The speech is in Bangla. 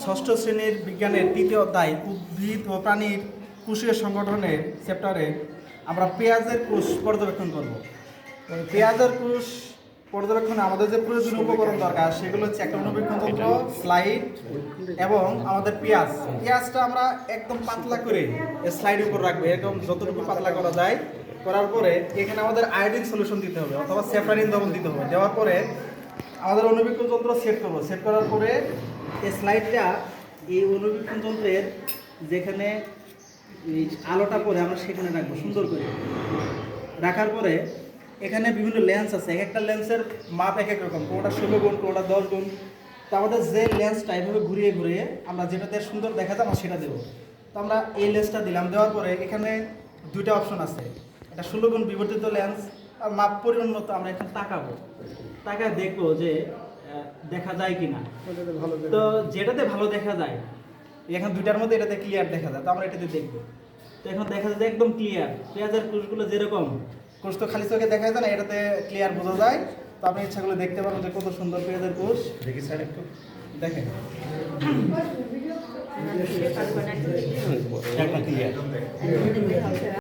ষষ্ঠ শ্রেণীর বিজ্ঞানের তৃতীয় অধ্যায় উদ্ভিদ ও প্রাণীর কোষীয় সংগঠনের চ্যাপ্টারে আমরা পেঁয়াজের কোষ পর্যবেক্ষণ করব। পেঁয়াজের কোষ পর্যবেক্ষণে আমাদের যে প্রয়োজনীয় উপকরণ দরকার সেগুলো হচ্ছে একটা অনুবীক্ষণ যন্ত্র, স্লাইড এবং আমাদের পেঁয়াজটা আমরা একদম পাতলা করে স্লাইডের উপর রাখবো, এরকম যতটুকু পাতলা করা যায়। করার পরে এখানে আমাদের আয়োডিন সলিউশন দিতে হবে অথবা স্যাফরানিন দ্রবণ দিতে হবে। দেওয়ার পরে আমাদের অনুবীক্ষণ যন্ত্র সেট করবো। সেট করার পরে এই স্লাইডটা এই অনুবীক্ষণ যন্ত্রের যেখানে এই আলোটা পরে আমরা সেখানে রাখবো সুন্দর করে। রাখার পরে এখানে বিভিন্ন লেন্স আছে, এক একটা লেন্সের মাপ এক এক রকম, কোনোটা 16 গুণ, কোনোটা 10 গুণ। তো আমাদের যে লেন্সটা এভাবে ঘুরিয়ে ঘুরিয়ে আমরা যেটাতে সুন্দর দেখা যায় আমরা সেটা দেবো। তো আমরা এই লেন্সটা দিলাম। দেওয়ার পরে এখানে দুইটা অপশন আছে, এটা 16 গুণ বিবর্তিত লেন্স আর মাপ পরিমাণ মতো আমরা এখানে তাকাবো। তাকায় দেখবো যে দেখা যায় কিনা। তো যেটাতে ভালো দেখা যায়, এখন দুইটার মধ্যে এটাতে ক্লিয়ার দেখা যায়, তো আমরা এটাতে দেখবো। তো এখন দেখা যায় যে একদম ক্লিয়ার পেঁয়াজের কোষগুলো যেরকম, কোষ তো খালি চোখে দেখা যায় না, এটাতে ক্লিয়ার বোঝা যায়। তো আপনি ইচ্ছাগুলো দেখতে পারেন যে কত সুন্দর পেঁয়াজের কোষ। দেখি স্যার একটু দেখেন, একটা ক্লিয়ার।